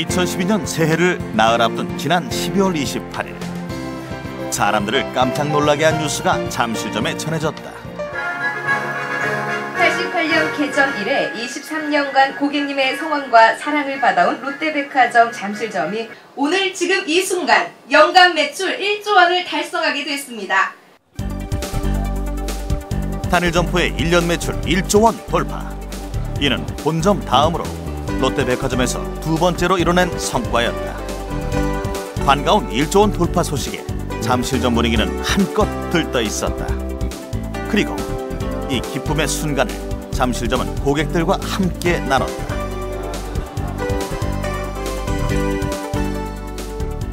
2012년 새해를 나흘 앞둔 지난 12월 28일 사람들을 깜짝 놀라게 한 뉴스가 잠실점에 전해졌다. 88년 개점 이래 23년간 고객님의 성원과 사랑을 받아온 롯데백화점 잠실점이 오늘 지금 이 순간 연간 매출 1조 원을 달성하게 됐습니다. 단일 점포의 1년 매출 1조 원 돌파. 이는 본점 다음으로 롯데백화점에서 두 번째로 이뤄낸 성과였다. 반가운 1조 원 돌파 소식에 잠실점 분위기는 한껏 들떠 있었다. 그리고 이 기쁨의 순간을 잠실점은 고객들과 함께 나눴다.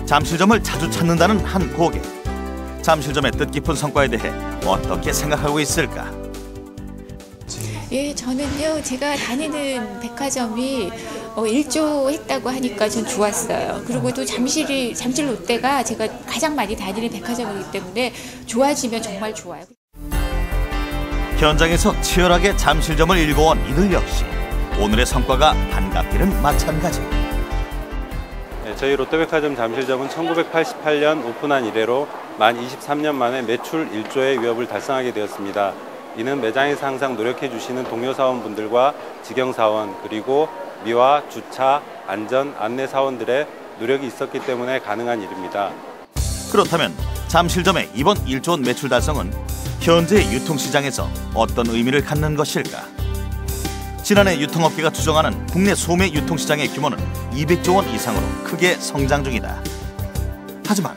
잠실점을 자주 찾는다는 한 고객. 잠실점의 뜻깊은 성과에 대해 어떻게 생각하고 있을까? 예, 저는요, 제가 다니는 백화점이 1조 했다고 하니까 전 좋았어요. 그리고 또 잠실 롯데가 제가 가장 많이 다니는 백화점이기 때문에 좋아지면 정말 좋아요. 현장에서 치열하게 잠실점을 일궈온 이들 역시 오늘의 성과가 반갑기는 마찬가지. 네, 저희 롯데백화점 잠실점은 1988년 오픈한 이래로 만 23년 만에 매출 1조의 위협을 달성하게 되었습니다. 이는 매장에서 항상 노력해 주시는 동료 사원분들과 직영 사원 그리고 미화, 주차, 안전, 안내 사원들의 노력이 있었기 때문에 가능한 일입니다. 그렇다면 잠실점의 이번 1조 원 매출 달성은 현재 유통시장에서 어떤 의미를 갖는 것일까? 지난해 유통업계가 추정하는 국내 소매 유통시장의 규모는 200조 원 이상으로 크게 성장 중이다. 하지만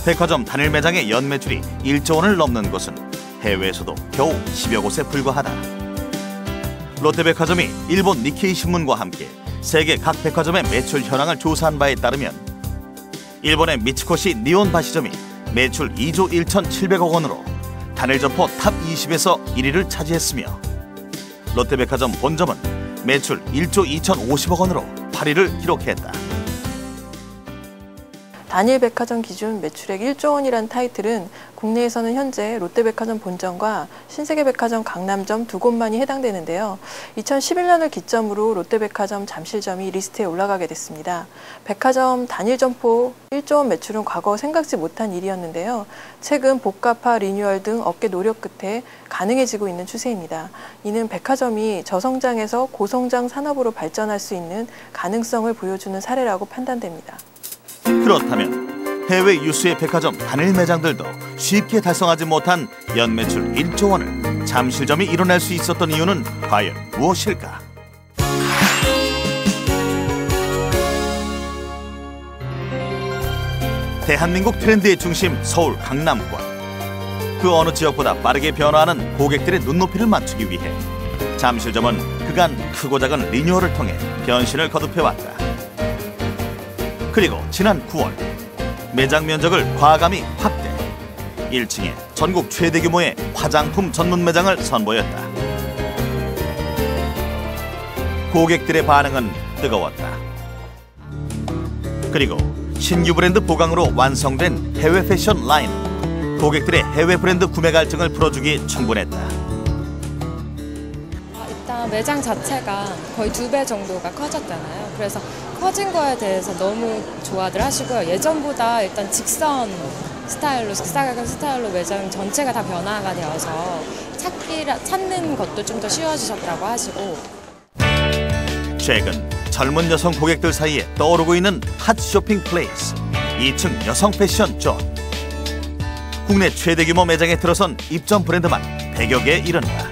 백화점 단일 매장의 연매출이 1조 원을 넘는 곳은 해외에서도 겨우 10여 곳에 불과하다. 롯데백화점이 일본 니케이 신문과 함께 세계 각 백화점의 매출 현황을 조사한 바에 따르면 일본의 미츠코시 니온바시점이 매출 2조 1,700억 원으로 단일 점포 탑 20에서 1위를 차지했으며 롯데백화점 본점은 매출 1조 2,050억 원으로 8위를 기록했다. 단일 백화점 기준 매출액 1조 원이란 타이틀은 국내에서는 현재 롯데백화점 본점과 신세계백화점 강남점 두 곳만이 해당되는데요. 2011년을 기점으로 롯데백화점 잠실점이 리스트에 올라가게 됐습니다. 백화점 단일 점포 1조 원 매출은 과거 생각지 못한 일이었는데요. 최근 복합화, 리뉴얼 등 업계 노력 끝에 가능해지고 있는 추세입니다. 이는 백화점이 저성장에서 고성장 산업으로 발전할 수 있는 가능성을 보여주는 사례라고 판단됩니다. 그렇다면 해외 유수의 백화점 단일 매장들도 쉽게 달성하지 못한 연매출 1조 원을 잠실점이 이뤄낼 수 있었던 이유는 과연 무엇일까? 대한민국 트렌드의 중심 서울 강남권. 그 어느 지역보다 빠르게 변화하는 고객들의 눈높이를 맞추기 위해 잠실점은 그간 크고 작은 리뉴얼을 통해 변신을 거듭해왔다. 그리고 지난 9월 매장 면적을 과감히 확대, 1층에 전국 최대 규모의 화장품 전문 매장을 선보였다. 고객들의 반응은 뜨거웠다. 그리고 신규 브랜드 보강으로 완성된 해외 패션 라인, 고객들의 해외 브랜드 구매 갈증을 풀어주기 충분했다. 일단 매장 자체가 거의 2배 정도가 커졌잖아요. 그래서 커진 거에 대해서 너무 좋아들 하시고요. 예전보다 일단 직선 스타일로, 직사각형 스타일로 매장 전체가 다 변화가 되어서 찾는 것도 좀 더 쉬워지셨다고 하시고. 최근 젊은 여성 고객들 사이에 떠오르고 있는 핫 쇼핑 플레이스 2층 여성 패션 존. 국내 최대 규모 매장에 들어선 입점 브랜드만 100여 개에 이른다.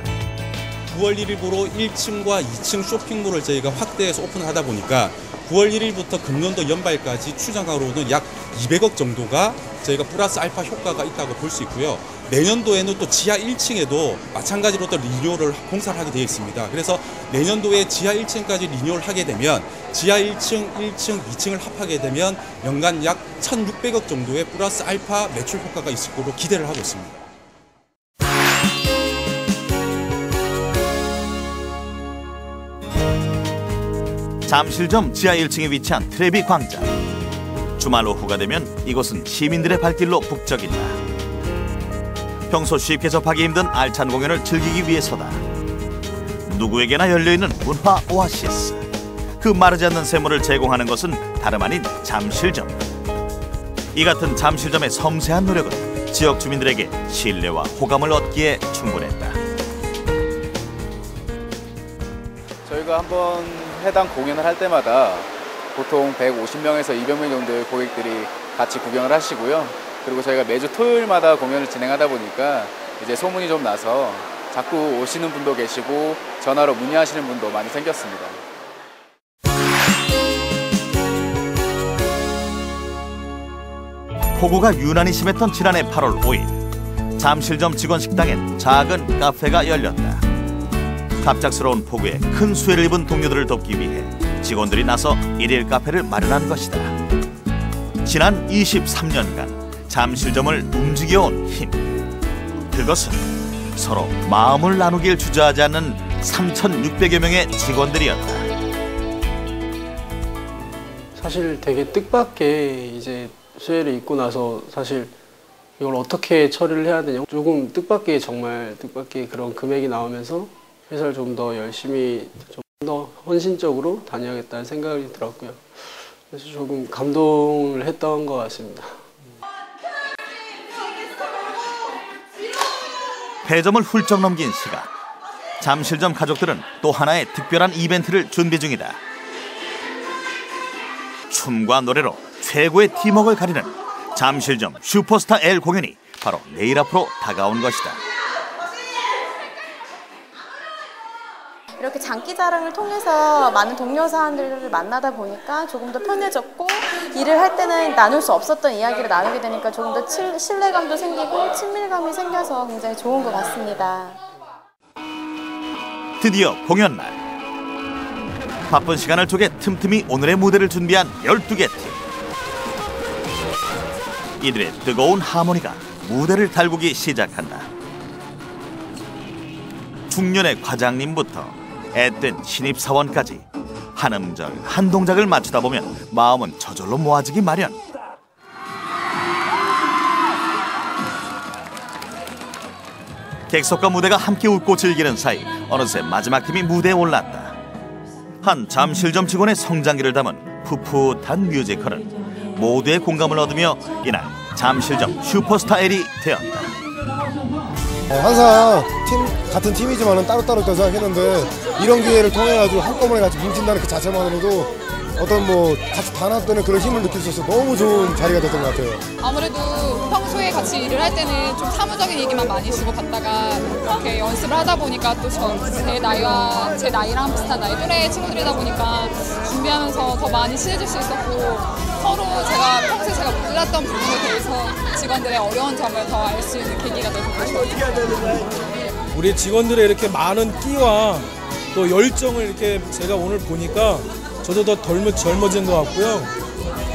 9월 1일부로 1층과 2층 쇼핑몰을 저희가 확대해서 오픈하다 보니까 9월 1일부터 금년도 연말까지 추정으로는 약 200억 정도가 저희가 플러스 알파 효과가 있다고 볼 수 있고요. 내년도에는 또 지하 1층에도 마찬가지로 또 리뉴얼을 공사를 하게 되어 있습니다. 그래서 내년도에 지하 1층까지 리뉴얼을 하게 되면 지하 1층, 1층, 2층을 합하게 되면 연간 약 1,600억 정도의 플러스 알파 매출 효과가 있을 것으로 기대를 하고 있습니다. 잠실점 지하 1층에 위치한 트레비 광장. 주말 오후가 되면 이곳은 시민들의 발길로 북적인다. 평소 쉽게 접하기 힘든 알찬 공연을 즐기기 위해서다. 누구에게나 열려있는 문화 오아시스. 그 마르지 않는 샘물을 제공하는 것은 다름 아닌 잠실점. 이 같은 잠실점의 섬세한 노력은 지역 주민들에게 신뢰와 호감을 얻기에 충분했다. 저희가 한번 해당 공연을 할 때마다 보통 150명에서 200명 정도의 고객들이 같이 구경을 하시고요. 그리고 저희가 매주 토요일마다 공연을 진행하다 보니까 이제 소문이 좀 나서 자꾸 오시는 분도 계시고 전화로 문의하시는 분도 많이 생겼습니다. 폭우가 유난히 심했던 지난해 8월 5일 잠실점 직원 식당엔 작은 카페가 열렸다. 갑작스러운 폭우에 큰 수해를 입은 동료들을 돕기 위해 직원들이 나서 일일 카페를 마련한 것이다. 지난 23년간 잠실점을 움직여온 힘, 그것은 서로 마음을 나누길 주저하지 않는 3,600여 명의 직원들이었다. 사실 되게 뜻밖의 이제 수해를 입고 나서 사실 이걸 어떻게 처리를 해야 되냐, 조금 뜻밖의, 정말 뜻밖의 그런 금액이 나오면서 회사를 좀 더 열심히, 좀 더 헌신적으로 다녀야겠다는 생각이 들었고요. 그래서 조금 감동을 했던 것 같습니다. 폐점을 훌쩍 넘긴 시각, 잠실점 가족들은 또 하나의 특별한 이벤트를 준비 중이다. 춤과 노래로 최고의 팀워크를 가리는 잠실점 슈퍼스타 L 공연이 바로 내일 앞으로 다가온 것이다. 이렇게 장기자랑을 통해서 많은 동료 사원들을 만나다 보니까 조금 더 편해졌고, 일을 할 때는 나눌 수 없었던 이야기를 나누게 되니까 조금 더 신뢰감도 생기고 친밀감이 생겨서 굉장히 좋은 것 같습니다. 드디어 공연 날. 바쁜 시간을 쪼개 틈틈이 오늘의 무대를 준비한 12개 팀. 이들의 뜨거운 하모니가 무대를 달구기 시작한다. 중년의 과장님부터 앳된 신입사원까지 한 음절 한 동작을 맞추다 보면 마음은 저절로 모아지기 마련. 객석과 무대가 함께 웃고 즐기는 사이 어느새 마지막 팀이 무대에 올랐다. 한 잠실점 직원의 성장기를 담은 풋풋한 뮤지컬은 모두의 공감을 얻으며 이날 잠실점 슈퍼스타 L이 되었다. 항상 같은 팀이지만은 따로따로 있다고 생각했는데 이런 기회를 통해 가지고 한꺼번에 같이 뭉친다는 그 자체만으로도 어떤 뭐 같이 단합되는 그런 힘을 느낄 수 있어서 너무 좋은 자리가 됐던 것 같아요. 아무래도 평소에 같이 일을 할 때는 좀 사무적인 얘기만 많이 주고받다가 이렇게 연습을 하다 보니까 또 제 나이랑 비슷한 나이 또래 친구들이다 보니까 준비하면서 더 많이 친해질 수 있었고, 서로 평소에 제가 몰랐던 부분에 대해서 직원들의 어려운 점을 더 알 수 있는 계기가 돼서 좋았어요. 우리 직원들의 이렇게 많은 끼와 또 열정을 이렇게 제가 오늘 보니까 저도 더 젊어진 것 같고요.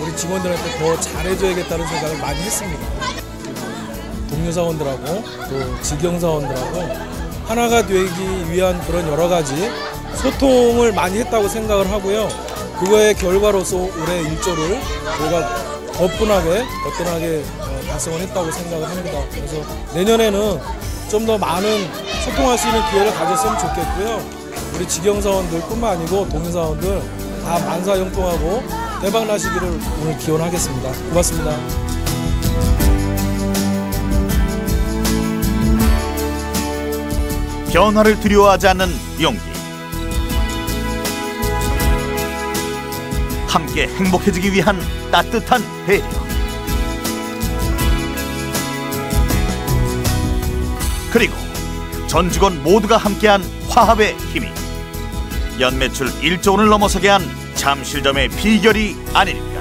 우리 직원들한테 더 잘해줘야겠다는 생각을 많이 했습니다. 동료 사원들하고 또 직영 사원들하고 하나가 되기 위한 그런 여러 가지 소통을 많이 했다고 생각을 하고요. 그거의 결과로서 올해 일조를 저희가 거뜬하게 달성을 했다고 생각을 합니다. 그래서 내년에는 좀 더 많은 소통할 수 있는 기회를 가졌으면 좋겠고요. 우리 직영 사원들뿐만 아니고 동료 사원들 다 만사형통하고 대박 나시기를 오늘 기원하겠습니다. 고맙습니다. 변화를 두려워하지 않는 용기, 함께 행복해지기 위한 따뜻한 배려, 그리고 전 직원 모두가 함께한 화합의 힘이 연매출 1조 원을 넘어서게 한 잠실점의 비결이 아닐까.